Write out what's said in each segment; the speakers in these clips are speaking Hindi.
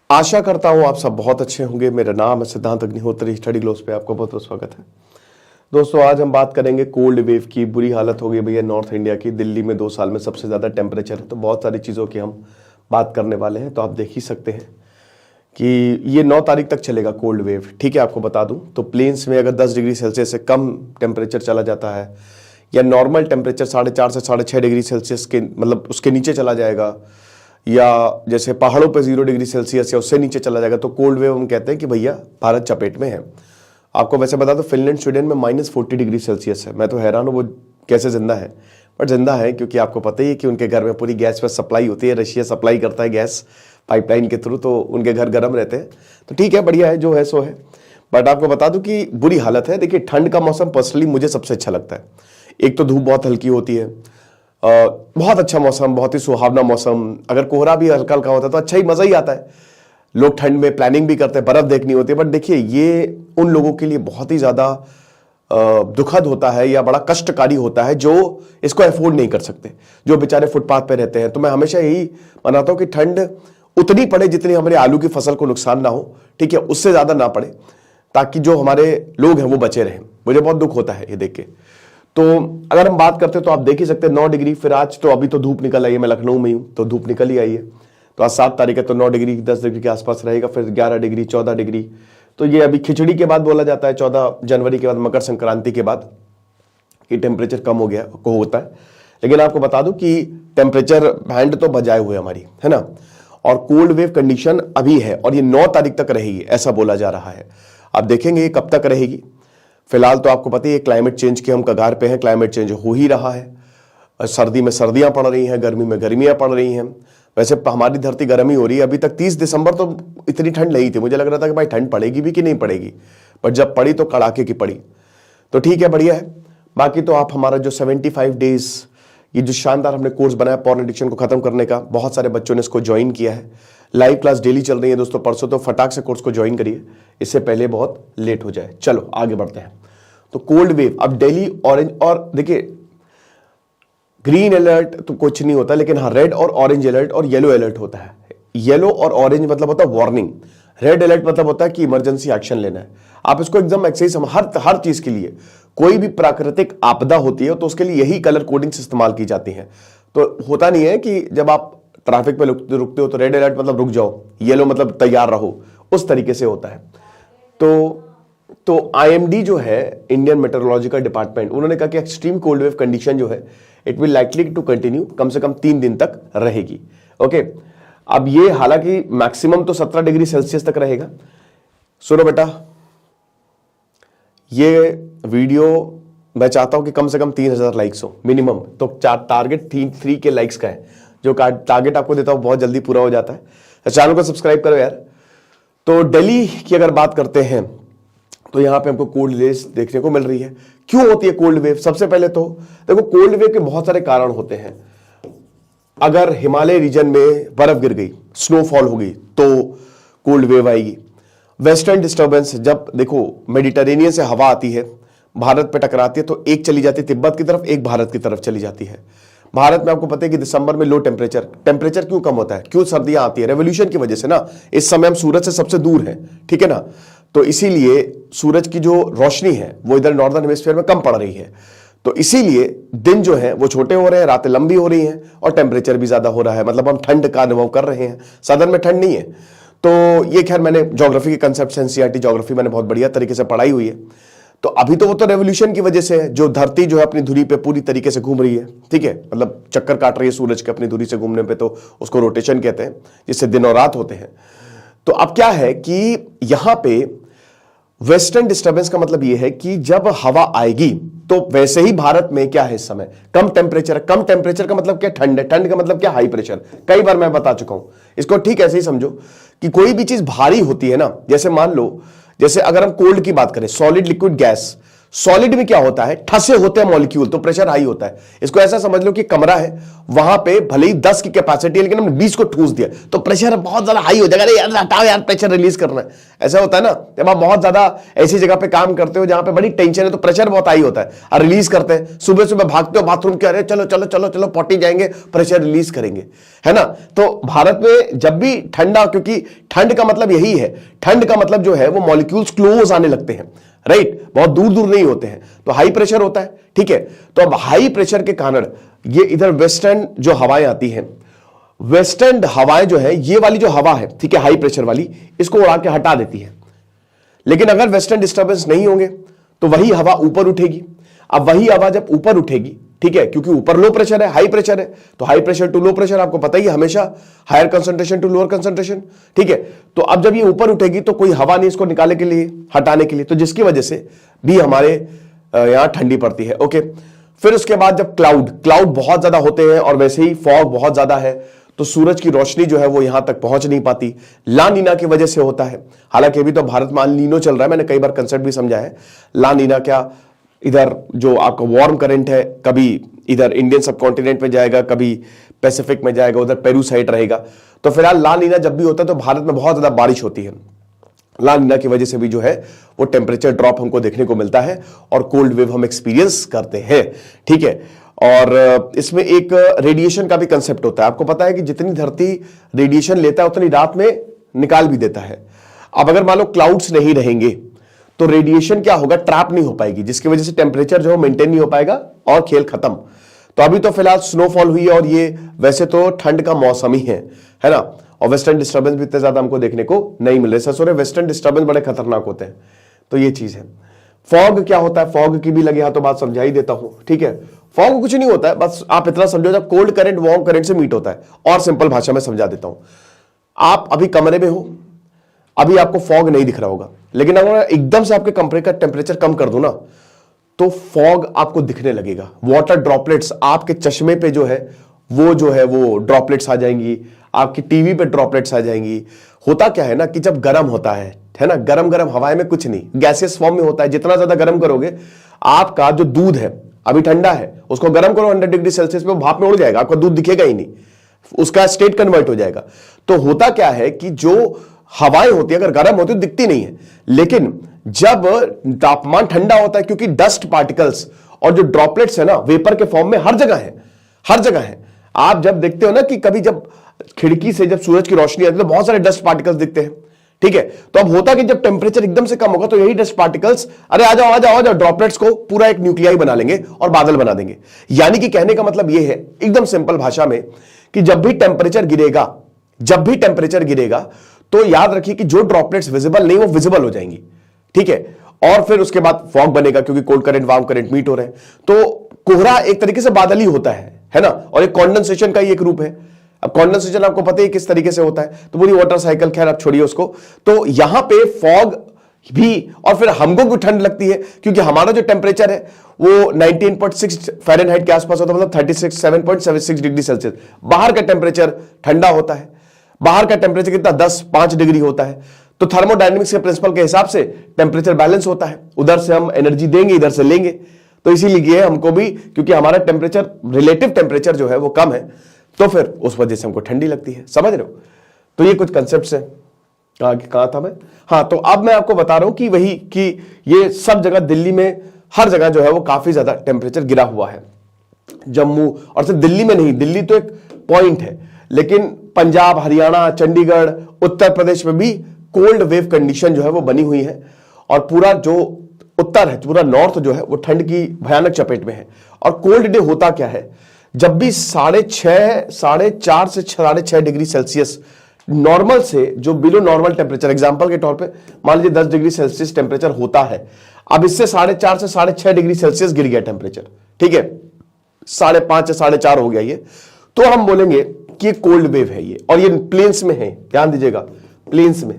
आशा करता हूँ आप सब बहुत अच्छे होंगे। मेरा नाम है सिद्धांत अग्निहोत्री। स्टडी ग्लोस पे आपका बहुत बहुत स्वागत है। दोस्तों, आज हम बात करेंगे कोल्ड वेव की। बुरी हालत हो गई भैया नॉर्थ इंडिया की। दिल्ली में 2 साल में सबसे ज़्यादा टेम्परेचर है, तो बहुत सारी चीज़ों की हम बात करने वाले हैं। तो आप देख ही सकते हैं कि ये 9 तारीख तक चलेगा कोल्ड वेव। ठीक है, आपको बता दूं तो प्लेन्स में अगर 10 डिग्री सेल्सियस से कम टेम्परेचर चला जाता है या नॉर्मल टेम्परेचर 4.5 से 6.5 डिग्री सेल्सियस के मतलब उसके नीचे चला जाएगा, या जैसे पहाड़ों पे 0 डिग्री सेल्सियस या उससे नीचे चला जाएगा, तो कोल्ड वेव हम कहते हैं कि भैया भारत चपेट में है। आपको वैसे बता दो फिनलैंड स्वीडन में -40 डिग्री सेल्सियस है। मैं तो हैरान हूँ वो कैसे जिंदा है, बट जिंदा है क्योंकि आपको पता ही है कि उनके घर में पूरी गैस पर सप्लाई होती है। रशिया सप्लाई करता है गैस पाइपलाइन के थ्रू, तो उनके घर गर्म रहते हैं। तो ठीक है, बढ़िया है, जो है सो है। बट आपको बता दूं कि बुरी हालत है। देखिए, ठंड का मौसम पर्सनली मुझे सबसे अच्छा लगता है। एक तो धूप बहुत हल्की होती है, बहुत अच्छा मौसम, बहुत ही सुहावना मौसम। अगर कोहरा भी हल्का हल्का होता है तो अच्छा ही, मजा ही आता है। लोग ठंड में प्लानिंग भी करते हैं, बर्फ देखनी होती है। बट देखिए, ये उन लोगों के लिए बहुत ही ज्यादा दुखद होता है या बड़ा कष्टकारी होता है जो इसको अफोर्ड नहीं कर सकते, जो बेचारे फुटपाथ पे रहते हैं। तो मैं हमेशा यही मनाता हूं कि ठंड उतनी पड़े जितनी हमारे आलू की फसल को नुकसान ना हो, ठीक है, उससे ज्यादा ना पड़े, ताकि जो हमारे लोग हैं वो बचे रहें। मुझे बहुत दुख होता है ये देख के। तो अगर हम बात करते हैं तो आप देख ही सकते हैं 9 डिग्री। फिर आज तो अभी तो धूप निकल आई है, मैं लखनऊ में हूं तो धूप निकल ही आई है। तो आज 7 तारीख है, तो 9 डिग्री 10 डिग्री के आसपास रहेगा। फिर 11 डिग्री 14 डिग्री। तो ये अभी खिचड़ी के बाद बोला जाता है, 14 जनवरी के बाद, मकर संक्रांति के बाद, कि टेम्परेचर कम हो गया को होता है। लेकिन आपको बता दूं कि टेम्परेचर बैंड तो बजाए हुए हमारी, है ना। और कोल्ड वेव कंडीशन अभी है और ये 9 तारीख तक रहेगी, ऐसा बोला जा रहा है। आप देखेंगे ये कब तक रहेगी। फिलहाल तो आपको पता ही है क्लाइमेट चेंज के हम कगार पे हैं। क्लाइमेट चेंज हो ही रहा है। सर्दी में सर्दियां पड़ रही हैं, गर्मी में गर्मियां पड़ रही हैं। वैसे हमारी धरती गर्म ही हो रही है। अभी तक 30 दिसंबर तो इतनी ठंड नहीं थी, मुझे लग रहा था कि भाई ठंड पड़ेगी भी कि नहीं पड़ेगी, पर जब पड़ी तो कड़ाके की पड़ी। तो ठीक है, बढ़िया है। बाकी तो आप हमारा जो 75 डेज ये जो शानदार हमने कोर्स बनाया पॉर्न एडिक्शन को खत्म करने का, बहुत सारे बच्चों ने इसको ज्वाइन किया है। लाइव क्लास डेली चल रही है दोस्तों। परसों तो फटाक से कोर्स को ज्वाइन करिए, इससे पहले बहुत लेट हो जाए। चलो आगे बढ़ते हैं। तो कोल्ड वेव अब दिल्ली ऑरेंज, और देखिए ग्रीन अलर्ट तो कुछ नहीं होता, लेकिन हाँ रेड और ऑरेंज अलर्ट और येलो अलर्ट होता है। येलो और ऑरेंज मतलब होता है वार्निंग, रेड अलर्ट मतलब होता है कि इमरजेंसी एक्शन लेना है। आप इसको एकदम एक्सरसाइज हर चीज के लिए, कोई भी प्राकृतिक आपदा होती है तो उसके लिए यही कलर कोडिंग्स इस्तेमाल की जाती हैं। तो होता नहीं है कि जब आप ट्रैफिक पे रुकते हो तो रेड अलर्ट मतलब रुक जाओ, येलो मतलब तैयार रहो, उस तरीके से होता है। तो आईएमडी जो है, इंडियन मेट्रोलॉजिकल डिपार्टमेंट, उन्होंने कहा कि एक्सट्रीम कोल्ड वेव कंडीशन जो है it will likely to continue, कम से कम 3 दिन तक रहेगी। ओके, अब ये हालांकि मैक्सिमम तो 17 डिग्री सेल्सियस तक रहेगा। सुनो बेटा, ये वीडियो मैं चाहता हूं कि कम से कम 3000 लाइक्स हो मिनिमम। तो टारगेट 3 के लाइक्स का है, जो टारगेट आपको देता हूं बहुत जल्दी पूरा हो जाता है। चैनल को सब्सक्राइब करो यार। तो दिल्ली की अगर बात करते हैं तो यहां पे हमको कोल्ड वेव देखने को मिल रही है। क्यों होती है कोल्ड वेव? सबसे पहले तो देखो, कोल्ड वेव के बहुत सारे कारण होते हैं। अगर हिमालय रीजन में बर्फ गिर गई, स्नोफॉल हो गई, तो कोल्ड वेव आएगी। वेस्टर्न डिस्टर्बेंस, जब देखो मेडिटेरेनियन से हवा आती है, भारत पे टकराती है, तो एक चली जाती है तिब्बत की तरफ, एक भारत की तरफ चली जाती है। भारत में आपको पता है कि दिसंबर में लो टेम्परेचर क्यों कम होता है? क्यों सर्दियां आती है? रेवोल्यूशन की वजह से ना। इस समय हम सूरज से सबसे दूर हैं, ठीक है ना। तो इसीलिए सूरज की जो रोशनी है वो इधर नॉर्दर्न हेमिस्फीयर में कम पड़ रही है। तो इसीलिए दिन जो है वो छोटे हो रहे हैं, रातें लंबी हो रही हैं और टेम्परेचर भी ज्यादा हो रहा है। मतलब हम ठंड का अनुभव कर रहे हैं। सदन में ठंड नहीं है। तो ये खैर मैंने ज्योग्राफी के कंसेप्ट, एनसीईआरटी ज्योग्राफी मैंने बहुत बढ़िया तरीके से पढ़ाई हुई है। तो अभी तो वो तो रेवोल्यूशन की वजह से है, जो धरती जो है अपनी धुरी पे पूरी तरीके से घूम रही है, ठीक है, मतलब चक्कर काट रही है सूरज के अपनी धुरी से घूमने पे, तो उसको रोटेशन कहते हैं, जिससे दिन और रात होते हैं। तो अब क्या है कि यहां पे वेस्टर्न डिस्टर्बेंस का मतलब यह है कि जब हवा आएगी तो वैसे ही भारत में क्या है इस समय कम टेम्परेचर। कम टेम्परेचर का मतलब क्या? ठंड है। ठंड का मतलब क्या? High pressure. कई बार मैं बता चुका हूं इसको। ठीक ऐसे ही समझो कि कोई भी चीज भारी होती है ना, जैसे मान लो, जैसे अगर हम कोल्ड की बात करें, सॉलिड लिक्विड गैस, सॉलिड में क्या होता है, ठसे होते हैं मॉलिक्यूल, तो प्रेशर हाई होता है। इसको ऐसा समझ लो कि कमरा है, वहां पे भले ही 10 की कैपेसिटी है लेकिन हमने 20 को ठूस दिया तो प्रेशर बहुत ज्यादा हाई हो जाएगा। अरे यार हटाओ यार, प्रेशर रिलीज करना है। ऐसा होता है ना, जब आप बहुत ज्यादा ऐसी जगह पे काम करते हो जहां पे बड़ी टेंशन है तो प्रेशर बहुत हाई होता है और रिलीज करते हैं। सुबह सुबह भागते हो बाथरूम के, अरे चलो चलो चलो चलो पॉटी जाएंगे, प्रेशर रिलीज करेंगे, है ना। तो भारत में जब भी ठंडा, क्योंकि ठंड का मतलब यही है, ठंड का मतलब जो है वो मॉलिक्यूल्स क्लोज आने लगते हैं, राइट, बहुत दूर दूर नहीं होते हैं, तो हाई प्रेशर होता है, ठीक है। तो अब हाई प्रेशर के कारण ये इधर वेस्टर्न जो हवाएं आती हैं, वेस्टर्न हवाएं जो है, ये वाली जो हवा है, ठीक है, हाई प्रेशर वाली, इसको उड़ा के हटा देती है। लेकिन अगर वेस्टर्न डिस्टर्बेंस नहीं होंगे तो वही हवा ऊपर उठेगी। अब वही हवा जब ऊपर उठेगी, ठीक है, क्योंकि ऊपर लो प्रेशर है, हाई प्रेशर है, तो high pressure to low pressure आपको पता ही है, हमेशा higher concentration to lower concentration, ठीक है। तो अब जब ये ऊपर उठेगी तो कोई हवा नहीं इसको निकालने के लिए, हटाने के लिए, तो जिसकी वजह से भी हमारे यहां ठंडी पड़ती है, ओके। फिर उसके बाद जब क्लाउड बहुत ज्यादा होते हैं और वैसे ही फॉग बहुत ज्यादा है तो सूरज की रोशनी जो है वो यहां तक पहुंच नहीं पाती, ला नीना की वजह से होता है। हालांकि अभी तो भारत में नीनो चल रहा है, मैंने कई बार कंसेप्ट भी समझा है। ला नीना क्या, इधर जो आपका वार्म करंट है कभी इधर इंडियन सब कॉन्टिनेंट में जाएगा, कभी पैसिफिक में जाएगा, उधर पेरू साइड रहेगा। तो फिलहाल ला नीना जब भी होता है तो भारत में बहुत ज्यादा बारिश होती है। ला नीना की वजह से भी जो है वो टेम्परेचर ड्रॉप हमको देखने को मिलता है और कोल्ड वेव हम एक्सपीरियंस करते हैं, ठीक है। और इसमें एक रेडिएशन का भी कंसेप्ट होता है। आपको पता है कि जितनी धरती रेडिएशन लेता है उतनी रात में निकाल भी देता है। अब अगर मान लो क्लाउड्स नहीं रहेंगे तो रेडिएशन क्या होगा, ट्रैप नहीं हो पाएगी, जिसकी वजह से टेम्परेचर जो है मेंटेन नहीं हो पाएगा और खेल खत्म। तो अभी तो फिलहाल स्नोफॉल हुई है और ये वैसे तो ठंड का मौसम ही है ना। और वेस्टर्न डिस्टर्बेंस भी इतने ज्यादा हमको देखने को नहीं मिल रहे। ससुरे वेस्टर्न डिस्टर्बेंस बड़े खतरनाक होते हैं, तो ये चीज है। फॉग क्या होता है, फॉग की भी लगे हाथों बात समझा ही देता हूं, ठीक है। फॉग कुछ नहीं होता है, बस आप इतना समझो जब कोल्ड करंट वार्म करंट से मीट होता है। और सिंपल भाषा में समझा देता हूं, आप अभी कमरे में हो, अभी आपको फॉग नहीं दिख रहा होगा, लेकिन अगर एकदम से आपके कमरे का टेम्परेचर कम कर दो ना तो फॉग आपको दिखने लगेगा। वाटर ड्रॉपलेट्स आपके चश्मे पे जो है वो ड्रॉपलेट्स आ जाएंगी, आपकी टीवी पे ड्रॉपलेट्स आ जाएंगी। होता क्या है ना कि जब गर्म होता है ना, गरम गरम हवाएं में कुछ नहीं, गैसेस फॉर्म में होता है। जितना ज्यादा गर्म करोगे, आपका जो दूध है अभी ठंडा है, उसको गर्म करो 100 डिग्री सेल्सियस पे, भाप में उड़ जाएगा, आपका दूध दिखेगा ही नहीं, उसका स्टेट कन्वर्ट हो जाएगा। तो होता क्या है कि जो हवाएं होती है अगर गर्म होती है दिखती नहीं है, लेकिन जब तापमान ठंडा होता है, क्योंकि डस्ट पार्टिकल्स और जो ड्रॉपलेट्स है ना वेपर के फॉर्म में हर जगह है, हर जगह है। आप जब देखते हो ना कि कभी जब खिड़की से जब सूरज की रोशनी आती है तो बहुत सारे डस्ट पार्टिकल्स दिखते हैं, ठीक है। तो अब होता कि जब टेम्परेचर एकदम से कम होगा तो यही डस्ट पार्टिकल्स अरे आ जाओ आ जाओ आ जाओ, ड्रॉपलेट्स को पूरा एक न्यूक्लियाई बना लेंगे और बादल बना देंगे। यानी कि कहने का मतलब यह है एकदम सिंपल भाषा में कि जब भी टेम्परेचर गिरेगा तो याद रखिए कि जो ड्रॉपलेट्स विजिबल नहीं वो विजिबल हो जाएंगी, ठीक है। और फिर उसके बाद फॉग बनेगा क्योंकि cold current warm current meet हो रहे हैं। तो कोहरा एक तरीके से बादल ही होता है ना, और एक कॉन्डेंसेशन का ही एक रूप है। अब कॉन्डेंसेशन आपको पता है किस तरीके से होता है, तो पूरी वाटर साइकिल, खैर आप छोड़िए उसको। तो यहां पे फॉग भी, और फिर हमको क्यों ठंड लगती है, क्योंकि हमारा जो टेम्परेचर है वो 19.6 फ़ारेनहाइट के आसपास होता है, मतलब 7.76 डिग्री सेल्सियस। बाहर का टेम्परेचर ठंडा होता है, बाहर का टेम्परेचर कितना 10-5 डिग्री होता है। तो थर्मोडायनेमिक्स के प्रिंसिपल के हिसाब से टेम्परेचर बैलेंस होता है, उधर से हम एनर्जी देंगे, इधर से लेंगे। तो इसीलिए हमको भी, क्योंकि हमारा टेम्परेचर, रिलेटिव टेम्परेचर जो है वो कम है, तो फिर उस वजह से हमको ठंडी लगती है। समझ रहे हो? तो ये कुछ कंसेप्ट्स हैं। कहां था मैं? हाँ, तो अब मैं आपको बता रहा हूं कि वही कि ये सब जगह, दिल्ली में हर जगह जो है वो काफी ज्यादा टेम्परेचर गिरा हुआ है। जम्मू, और सिर्फ दिल्ली में नहीं, दिल्ली तो एक पॉइंट है, लेकिन पंजाब, हरियाणा, चंडीगढ़, उत्तर प्रदेश में भी कोल्ड वेव कंडीशन जो है वो बनी हुई है। और पूरा जो उत्तर है, पूरा नॉर्थ जो है वो ठंड की भयानक चपेट में है। और कोल्ड डे होता क्या है, जब भी 4.5 से 6.5 डिग्री सेल्सियस नॉर्मल से जो बिलो नॉर्मल टेम्परेचर, एग्जांपल के तौर पे मान लीजिए 10 डिग्री सेल्सियस टेम्परेचर होता है, अब इससे 4.5 से 6.5 डिग्री सेल्सियस गिर गया टेम्परेचर, ठीक है, 5.5 से 4.5 हो गया ये, तो हम बोलेंगे कि कोल्ड वेव है ये। और ये प्लेन्स में है, ध्यान दीजिएगा, प्लेन्स में।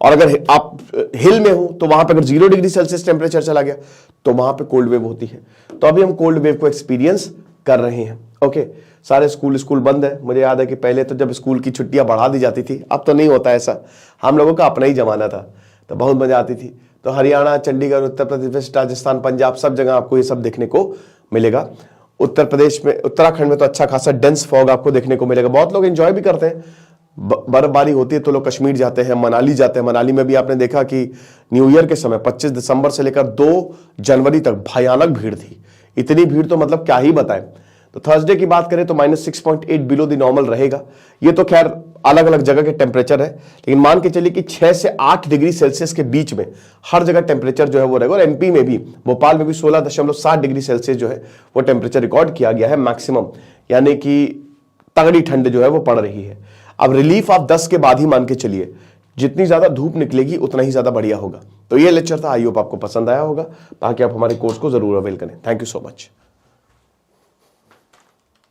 और अगर आप हिल में हो तो वहां पे अगर 0 डिग्री सेल्सियस टेम्परेचर चला गया तो वहां पे कोल्ड वेव होती है। तो अभी हम कोल्ड वेव को एक्सपीरियंस कर रहे हैं, ओके। सारे स्कूल बंद है। मुझे याद है कि पहले तो जब स्कूल की छुट्टियां बढ़ा दी जाती थी, अब तो नहीं होता ऐसा, हम लोगों का अपना ही जमाना था, तो बहुत मजा आती थी। तो हरियाणा, चंडीगढ़, उत्तर प्रदेश, राजस्थान, पंजाब, सब जगह आपको ये सब देखने को मिलेगा। उत्तर प्रदेश में, उत्तराखंड में तो अच्छा खासा डेंस फॉग आपको देखने को मिलेगा। बहुत लोग एंजॉय भी करते हैं, बर्फबारी होती है तो लोग कश्मीर जाते हैं, मनाली जाते हैं। मनाली में भी आपने देखा कि न्यू ईयर के समय 25 दिसंबर से लेकर 2 जनवरी तक भयानक भीड़ थी। इतनी भीड़ तो मतलब क्या ही बताएं। तो थर्सडे की बात करें तो -6.8 बिलो द नॉर्मल रहेगा। ये तो खैर अलग अलग जगह के टेम्परेचर है, लेकिन मान के चलिए कि 6 से 8 डिग्री सेल्सियस के बीच में हर जगह टेम्परेचर जो है वो रहेगा। और एमपी में भी, भोपाल में भी 16.7 डिग्री सेल्सियस जो है वो टेम्परेचर रिकॉर्ड किया गया है मैक्सिमम, यानी कि तगड़ी ठंड जो है वो पड़ रही है। अब रिलीफ आप 10 के बाद ही मान के चलिए, जितनी ज्यादा धूप निकलेगी उतना ही ज्यादा बढ़िया होगा। तो ये लेक्चर था, आई होप आपको पसंद आया होगा। बाकी आप हमारे कोर्स को जरूर अवेल करें। Thank you so much.